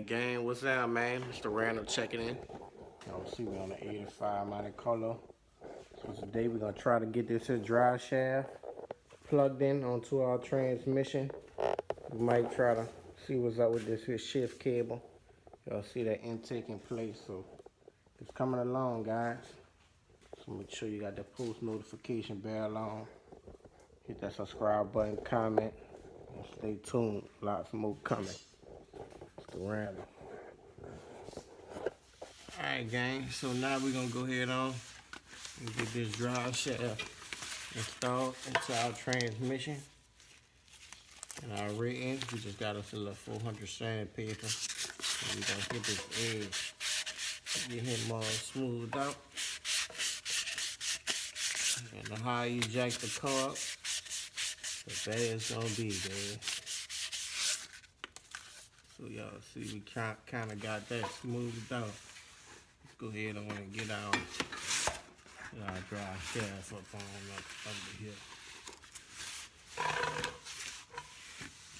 Gang, what's up, man? Mr. Randall checking in. Y'all see me on the 85 Montecarlo. So today we're gonna try to get this here drive shaft plugged in onto our transmission. We might try to see what's up with this here shift cable. Y'all see that intake in place, so it's coming along, guys. So make sure you got the post notification bell on. Hit that subscribe button, comment, and stay tuned. Lots more coming. Mr. Randall. Alright, gang, so now we're gonna go ahead on and get this drive shaft installed into our transmission and our rear end. We just got us a little 400 sandpaper, and we're gonna get this edge, get him all smoothed out. And the higher you jack the car up, the better it's gonna be, gang. So y'all see we kind of got that smoothed out. Let's go ahead on and get our drive shaft up over here.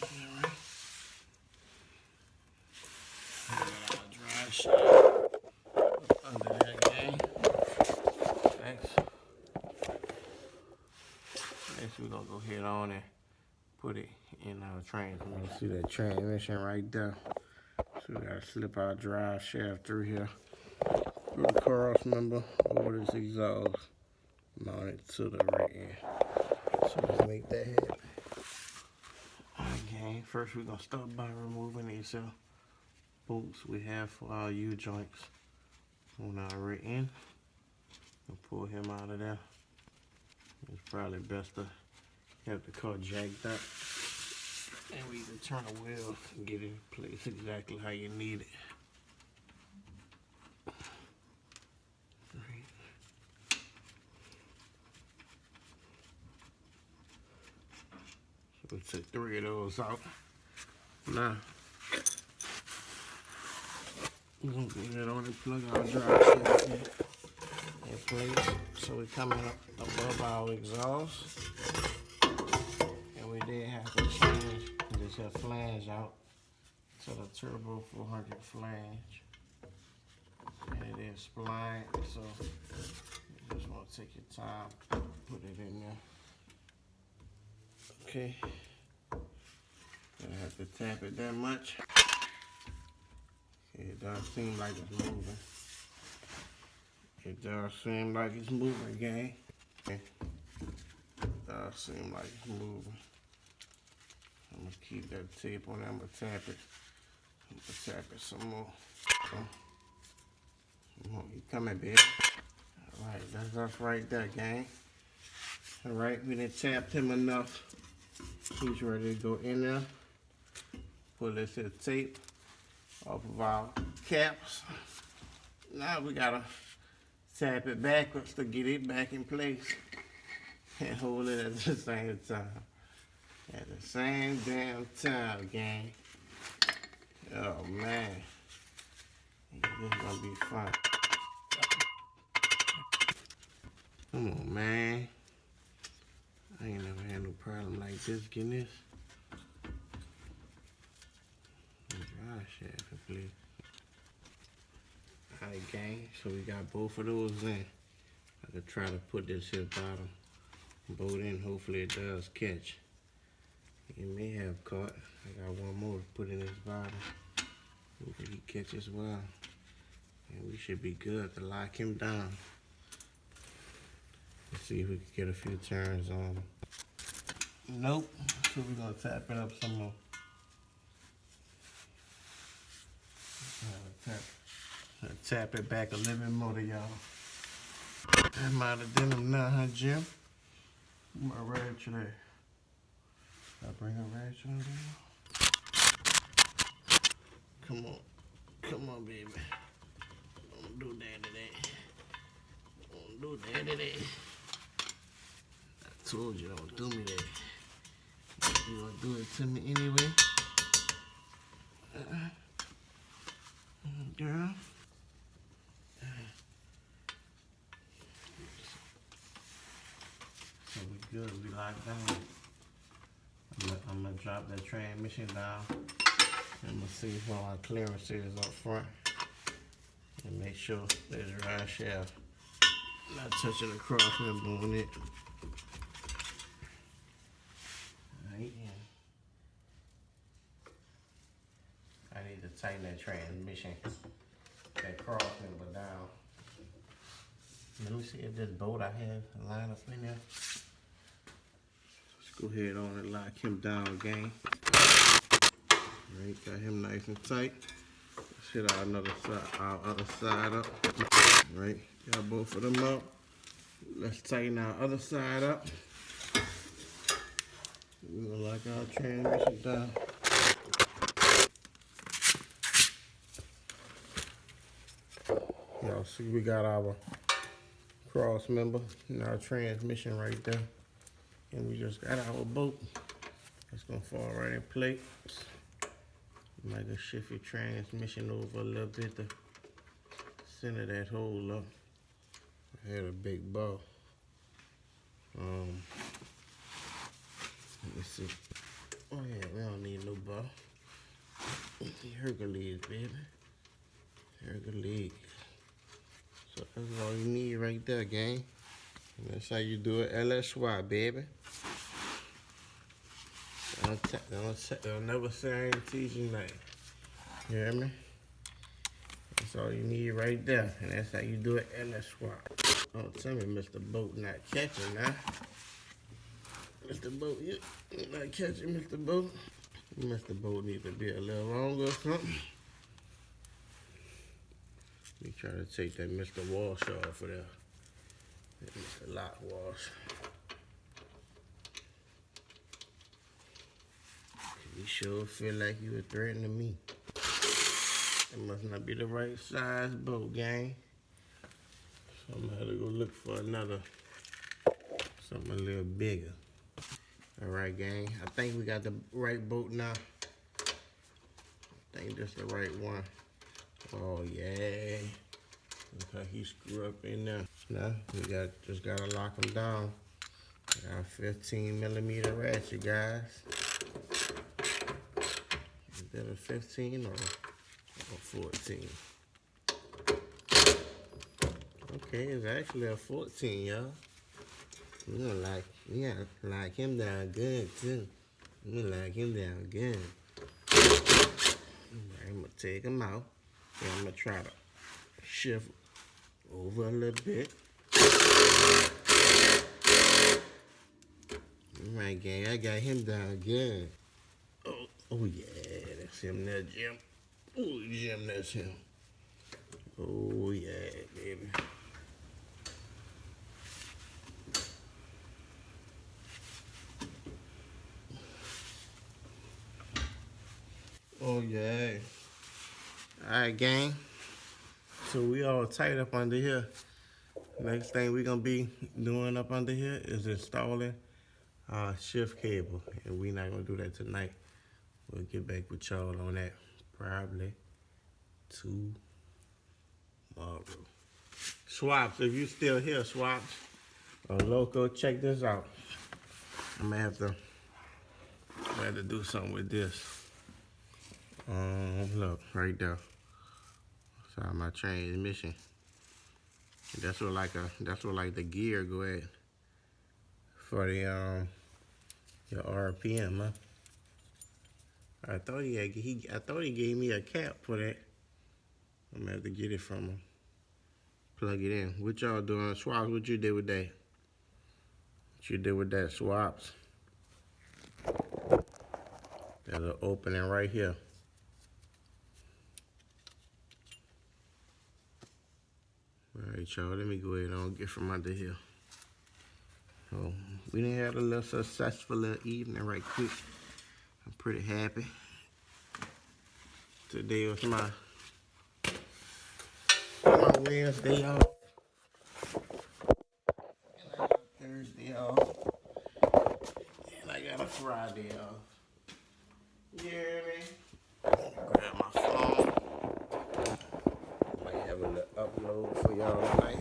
Alright. We got our drive shaft up under that, gang. Next we're gonna go ahead on and put it in our transmission. See that transmission right there? So we gotta slip our drive shaft through here. Through the cross member over this exhaust, mount it to the rear end. So let's make that happen. Okay, first we're gonna start by removing these bolts we have for our U-joints on our rear end. We'll pull him out of there. It's probably best to have the car jacked up, and we can turn the wheel and get it in place exactly how you need it. We took 3 of those out. Now, we're gonna go ahead on and plug our drive shaft in place. So we're coming up above our exhaust. And we did have to change this here flange out to the turbo 400 flange. And it is splined, so you just wanna take your time, put it in there. Okay, gonna have to tap it that much. It does seem like it's moving. It does seem like it's moving, gang. Okay. It does seem like it's moving. I'm gonna keep that tape on there. I'm gonna tap it. I'm gonna tap it some more. Come on, you coming, baby. All right, that's us right there, gang. All right, we done tapped him enough. He's ready to go in there. Pull this here tape off of our caps. Now we gotta tap it backwards to get it back in place and hold it at the same time. At the same damn time, gang. Oh man, this is gonna be fun. Come on, man. I ain't never had no problem like this getting this drive shaft in place. Alright, gang, so we got both of those in. I could try to put this here bottom bolt in. Hopefully it does catch. It may have caught. I got one more to put in this bottom. Hopefully he catches well. And we should be good to lock him down. Let's see if we can get a few turns on him. Nope. So we're gonna tap it up some more. Tap it back a little bit more to y'all. That might have done him now, huh, Jim? My ratchet there. I bring a ratchet on there. Come on, baby. Don't do that today. Don't do that today. I told you don't do me that. You gonna do it to me anyway? Girl, good to be locked down. I'm gonna drop that transmission down. I'm gonna see what our clearance is up front. And make sure there's a right shaft. Not touching the cross member on it. Alright. I need to tighten that transmission, that cross member down. Let me see if this bolt I have lined up in there. Let's go ahead on and lock him down again. Alright, got him nice and tight. Let's hit our other side up. Alright, got both of them up. Let's tighten our other side up. We're gonna lock our transmission down. Y'all see we got our cross member and our transmission right there. And we just got our bolt. It's gonna fall right in place. Might just shift your transmission over a little bit to center that hole up. I had a big bow. Let me see. Oh yeah, we don't need no bow. Hercules, baby. Hercules. So that's all you need right there, gang. And that's how you do it. LSY, baby. Don't never say I ain't teaching nothing. You hear me? That's all you need right there. And that's how you do it. LSY. Don't tell me Mr. Boat not catching now. Mr. Boat, you not catching Mr. Boat? Mr. Boat needs to be a little longer or something. Let me try to take that Mr. Wash off of there. That Mr. Lock Wash. You sure feel like you were threatening me. It must not be the right size boat, gang. So I'm gonna have to go look for another, something a little bigger. All right, gang. I think we got the right boat now. I think this the right one. Oh yeah. Look how he screwed up in there. Now we just gotta lock him down. Got a 15mm ratchet, guys. Is that a 15 or 14? Okay, it's actually a 14, y'all. We gonna lock him down good too. We gonna lock him down good. Alright, I'm gonna take him out. And I'm gonna try to shift over a little bit. Alright, gang, I got him down good. Oh yeah, that's him there, Jim. Oh, Jim, that's him. Oh yeah, baby. Oh yeah. Alright, gang. So we all tight up under here. Next thing we gonna be doing up under here is installing our shift cable. And we not gonna do that tonight. We'll get back with y'all on that probably tomorrow. Swaps, if you still here, Swaps. Loco, check this out. I'm gonna have to do something with this. Look, right there. That's my transmission. That's what like the gear go at for the your RPM, huh? I thought he gave me a cap for that. I'm gonna have to get it from him. Plug it in. What y'all doing? Swaps, what you did with that? What you did with that, Swaps? There's an opening right here. Alright, y'all, let me go ahead and get from under here. So, we done had a little successful little evening right quick. I'm pretty happy. Today was my Wednesday off. And I got a Thursday off. And I got a Friday off. You hear me? Grab my phone. Might have a little upload for y'all tonight.